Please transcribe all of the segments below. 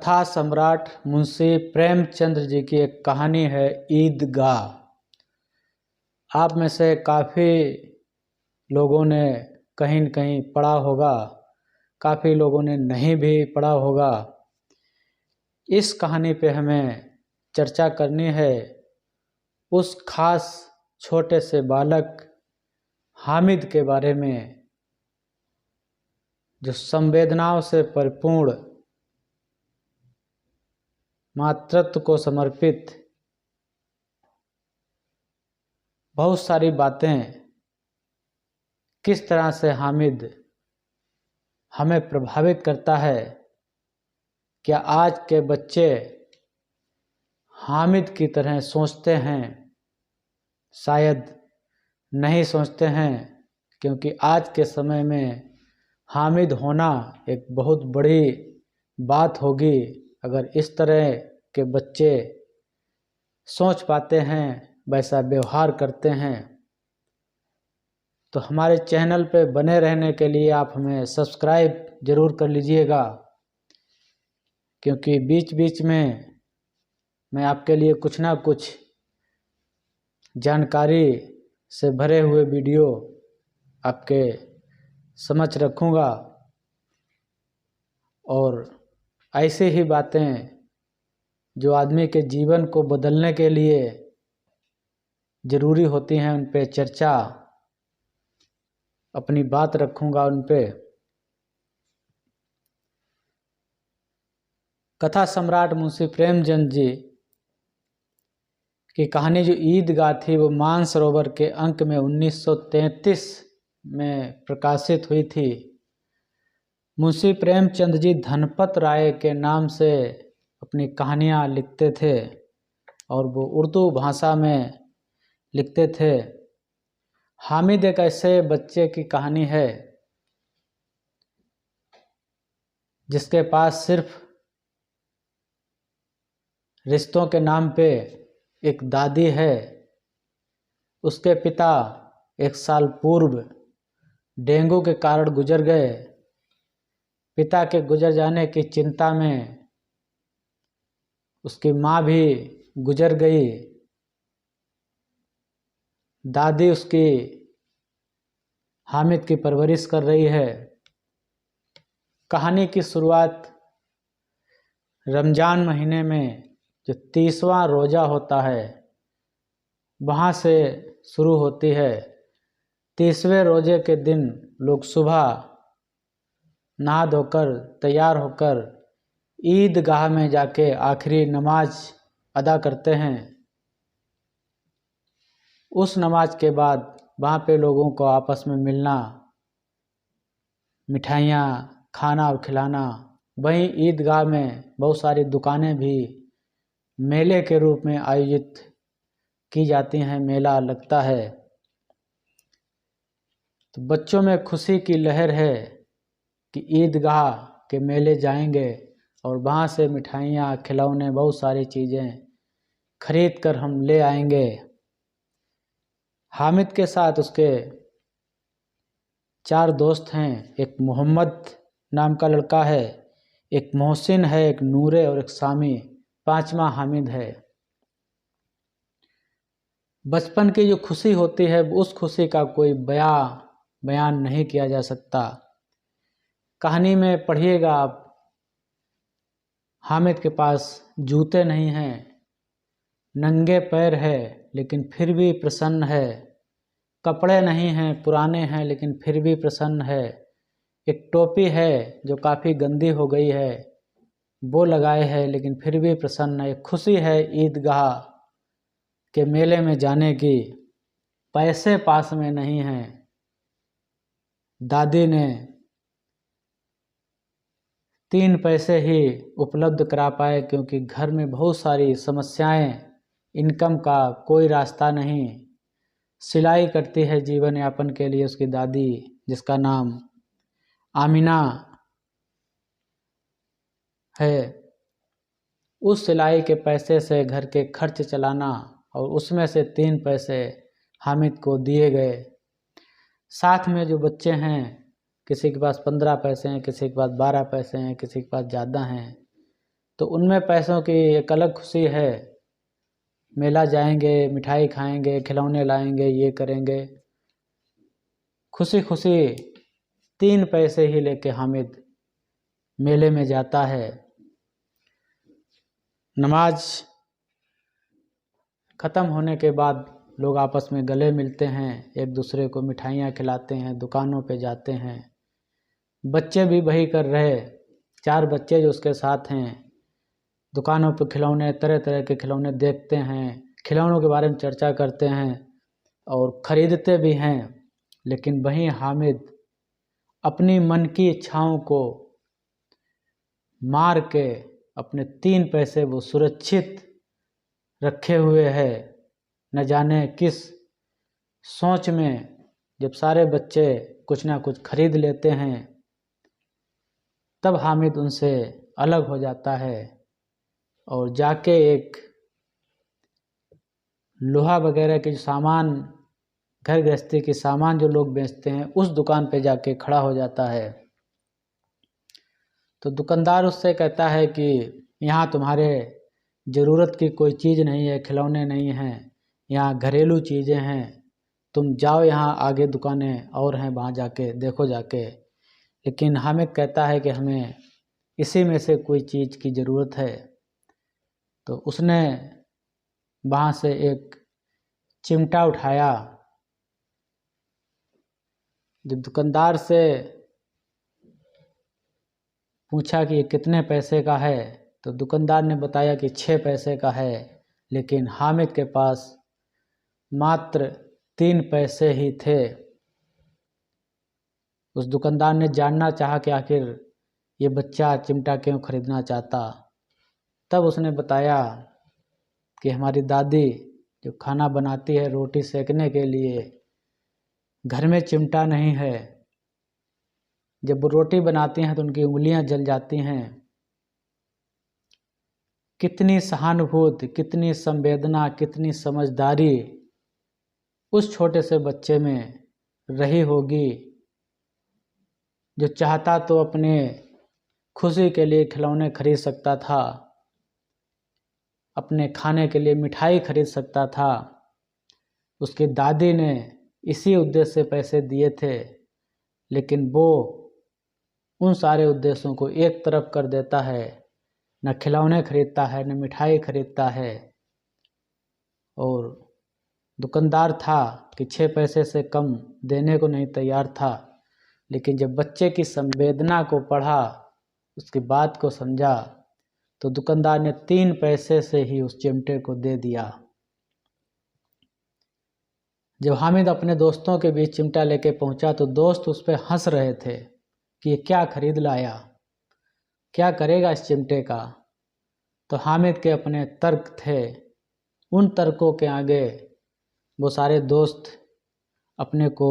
कथा सम्राट मुंशी प्रेमचंद जी की एक कहानी है ईदगाह। आप में से काफ़ी लोगों ने कहीं न कहीं पढ़ा होगा, काफ़ी लोगों ने नहीं भी पढ़ा होगा। इस कहानी पे हमें चर्चा करनी है उस खास छोटे से बालक हामिद के बारे में, जो संवेदनाओं से परिपूर्ण, मातृत्व को समर्पित, बहुत सारी बातें किस तरह से हामिद हमें प्रभावित करता है। क्या आज के बच्चे हामिद की तरह सोचते हैं? शायद नहीं सोचते हैं, क्योंकि आज के समय में हामिद होना एक बहुत बड़ी बात होगी। अगर इस तरह के बच्चे सोच पाते हैं, वैसा व्यवहार करते हैं, तो हमारे चैनल पे बने रहने के लिए आप हमें सब्सक्राइब ज़रूर कर लीजिएगा, क्योंकि बीच बीच में मैं आपके लिए कुछ ना कुछ जानकारी से भरे हुए वीडियो आपके समक्ष रखूँगा। और ऐसे ही बातें जो आदमी के जीवन को बदलने के लिए ज़रूरी होती हैं, उन पे चर्चा, अपनी बात रखूँगा उन पे। कथा सम्राट मुंशी प्रेमचंद जी की कहानी जो ईदगाह थी, वो मानसरोवर के अंक में 1933 में प्रकाशित हुई थी। मुंशी प्रेमचंद जी धनपत राय के नाम से अपनी कहानियाँ लिखते थे और वो उर्दू भाषा में लिखते थे। हामिद एक ऐसे बच्चे की कहानी है जिसके पास सिर्फ रिश्तों के नाम पे एक दादी है। उसके पिता 1 साल पूर्व डेंगू के कारण गुजर गए। पिता के गुजर जाने की चिंता में उसकी माँ भी गुजर गई। दादी उसकी हामिद की परवरिश कर रही है। कहानी की शुरुआत रमज़ान महीने में जो 30वां रोज़ा होता है, वहाँ से शुरू होती है। 30वें रोज़े के दिन लोग सुबह नहा धोकर तैयार होकर ईदगाह में जाके आखिरी नमाज अदा करते हैं। उस नमाज के बाद वहाँ पे लोगों को आपस में मिलना, मिठाइयाँ खाना और खिलाना। वहीं ईदगाह में बहुत सारी दुकानें भी मेले के रूप में आयोजित की जाती हैं, मेला लगता है। तो बच्चों में खुशी की लहर है कि ईदगाह के मेले जाएंगे और वहाँ से मिठाइयाँ, खिलौने, बहुत सारी चीज़ें खरीद कर हम ले आएंगे। हामिद के साथ उसके 4 दोस्त हैं। एक मोहम्मद नाम का लड़का है, एक मोहसिन है, एक नूरे और एक सामी। 5वां हामिद है। बचपन की जो खुशी होती है, उस खुशी का कोई बयान नहीं किया जा सकता। कहानी में पढ़िएगा आप, हामिद के पास जूते नहीं हैं, नंगे पैर है लेकिन फिर भी प्रसन्न है। कपड़े नहीं हैं, पुराने हैं, लेकिन फिर भी प्रसन्न है। एक टोपी है जो काफ़ी गंदी हो गई है, वो लगाए है, लेकिन फिर भी प्रसन्न है। खुशी है ईदगाह के मेले में जाने की। पैसे पास में नहीं हैं। दादी ने 3 पैसे ही उपलब्ध करा पाए, क्योंकि घर में बहुत सारी समस्याएं, इनकम का कोई रास्ता नहीं। सिलाई करती है जीवन यापन के लिए उसकी दादी, जिसका नाम आमिना है। उस सिलाई के पैसे से घर के खर्च चलाना, और उसमें से 3 पैसे हामिद को दिए गए। साथ में जो बच्चे हैं, किसी के पास 15 पैसे हैं, किसी के पास 12 पैसे हैं, किसी के पास ज़्यादा हैं, तो उनमें पैसों की एक अलग खुशी है। मेला जाएंगे, मिठाई खाएंगे, खिलौने लाएंगे, ये करेंगे। खुशी खुशी 3 पैसे ही लेके हामिद मेले में जाता है। नमाज ख़त्म होने के बाद लोग आपस में गले मिलते हैं, एक दूसरे को मिठाइयाँ खिलाते हैं, दुकानों पे जाते हैं। बच्चे भी वही कर रहे। 4 बच्चे जो उसके साथ हैं, दुकानों पे खिलौने, तरह तरह के खिलौने देखते हैं, खिलौनों के बारे में चर्चा करते हैं और ख़रीदते भी हैं। लेकिन वहीं हामिद अपनी मन की इच्छाओं को मार के अपने 3 पैसे वो सुरक्षित रखे हुए है। न जाने किस सोच में जब सारे बच्चे कुछ ना कुछ खरीद लेते हैं, तब हामिद उनसे अलग हो जाता है और जाके एक लोहा वगैरह के जो सामान, घर गृहस्थी के सामान जो लोग बेचते हैं, उस दुकान पे जाके खड़ा हो जाता है। तो दुकानदार उससे कहता है कि यहाँ तुम्हारे ज़रूरत की कोई चीज़ नहीं है, खिलौने नहीं हैं, यहाँ घरेलू चीज़ें हैं, तुम जाओ, यहाँ आगे दुकानें और हैं, वहाँ जाके देखो जाके। लेकिन हामिद कहता है कि हमें इसी में से कोई चीज़ की ज़रूरत है। तो उसने वहाँ से एक चिमटा उठाया। जब दुकानदार से पूछा कि ये कितने पैसे का है, तो दुकानदार ने बताया कि 6 पैसे का है। लेकिन हामिद के पास मात्र 3 पैसे ही थे। उस दुकानदार ने जानना चाहा कि आखिर ये बच्चा चिमटा क्यों खरीदना चाहता। तब उसने बताया कि हमारी दादी जो खाना बनाती है रोटी सेकने के लिए, घर में चिमटा नहीं है। जब वो रोटी बनाती हैं तो उनकी उंगलियां जल जाती हैं। कितनी सहानुभूति, कितनी संवेदना, कितनी समझदारी उस छोटे से बच्चे में रही होगी, जो चाहता तो अपने खुशी के लिए खिलौने खरीद सकता था, अपने खाने के लिए मिठाई खरीद सकता था। उसकी दादी ने इसी उद्देश्य से पैसे दिए थे, लेकिन वो उन सारे उद्देश्यों को एक तरफ कर देता है। न खिलौने खरीदता है, न मिठाई खरीदता है। और दुकानदार था कि 6 पैसे से कम देने को नहीं तैयार था। लेकिन जब बच्चे की संवेदना को पढ़ा, उसकी बात को समझा, तो दुकानदार ने 3 पैसे से ही उस चिमटे को दे दिया। जब हामिद अपने दोस्तों के बीच चिमटा लेके पहुंचा तो दोस्त उस पर हंस रहे थे कि ये क्या खरीद लाया, क्या करेगा इस चिमटे का। तो हामिद के अपने तर्क थे, उन तर्कों के आगे वो सारे दोस्त अपने को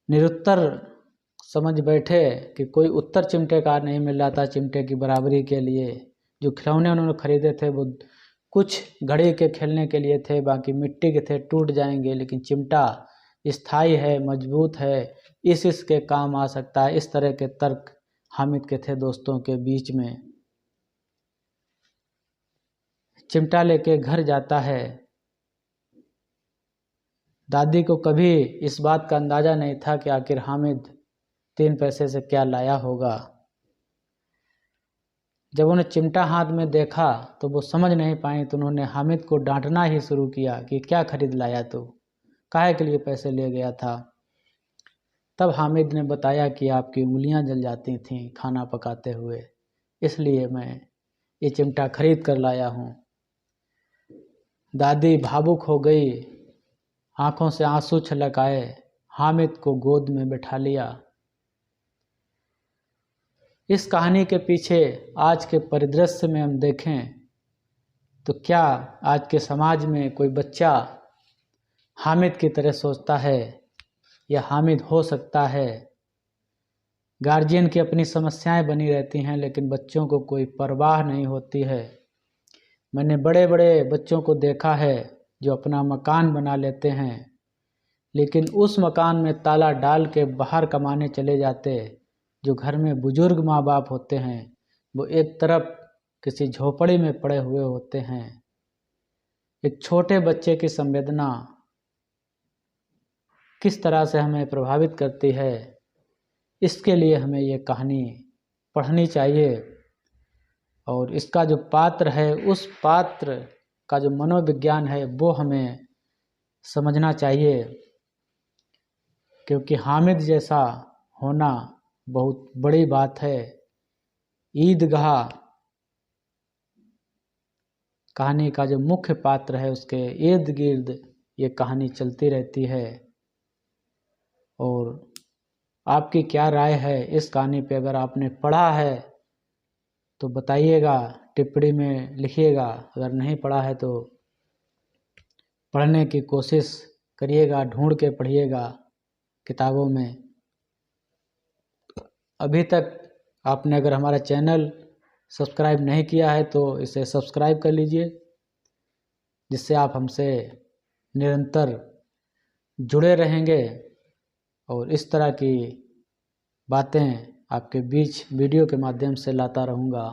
निरुत्तर समझ बैठे कि कोई उत्तर चिमटे का नहीं मिल रहा था चिमटे की बराबरी के लिए। जो खिलौने उन्होंने खरीदे थे वो कुछ घड़ी के खेलने के लिए थे, बाकी मिट्टी के थे, टूट जाएंगे। लेकिन चिमटा स्थायी है, मजबूत है, इसके काम आ सकता है। इस तरह के तर्क हामिद के थे दोस्तों के बीच में। चिमटा लेके घर जाता है। दादी को कभी इस बात का अंदाज़ा नहीं था कि आखिर हामिद 3 पैसे से क्या लाया होगा। जब उन्हें चिमटा हाथ में देखा तो वो समझ नहीं पाई, तो उन्होंने हामिद को डांटना ही शुरू किया कि क्या खरीद लाया तू, काहे के लिए पैसे ले गया था। तब हामिद ने बताया कि आपकी उंगलियां जल जाती थीं खाना पकाते हुए, इसलिए मैं ये चिमटा खरीद कर लाया हूँ। दादी भावुक हो गई, आंखों से आंसू छलक आए, हामिद को गोद में बैठा लिया। इस कहानी के पीछे आज के परिदृश्य में हम देखें तो क्या आज के समाज में कोई बच्चा हामिद की तरह सोचता है या हामिद हो सकता है। गार्जियन की अपनी समस्याएं बनी रहती हैं, लेकिन बच्चों को कोई परवाह नहीं होती है। मैंने बड़े बड़े बच्चों को देखा है जो अपना मकान बना लेते हैं, लेकिन उस मकान में ताला डाल के बाहर कमाने चले जाते। जो घर में बुजुर्ग माँ बाप होते हैं वो एक तरफ किसी झोपड़ी में पड़े हुए होते हैं। एक छोटे बच्चे की संवेदना किस तरह से हमें प्रभावित करती है, इसके लिए हमें ये कहानी पढ़नी चाहिए। और इसका जो पात्र है, उस पात्र का जो मनोविज्ञान है वो हमें समझना चाहिए, क्योंकि हामिद जैसा होना बहुत बड़ी बात है। ईदगाह कहानी का जो मुख्य पात्र है, उसके इर्द गिर्द ये कहानी चलती रहती है। और आपकी क्या राय है इस कहानी पे? अगर आपने पढ़ा है तो बताइएगा, टिप्पणी में लिखिएगा। अगर नहीं पढ़ा है तो पढ़ने की कोशिश करिएगा, ढूंढ के पढ़िएगा किताबों में। अभी तक आपने अगर हमारा चैनल सब्सक्राइब नहीं किया है तो इसे सब्सक्राइब कर लीजिए, जिससे आप हमसे निरंतर जुड़े रहेंगे और इस तरह की बातें आपके बीच वीडियो के माध्यम से लाता रहूँगा।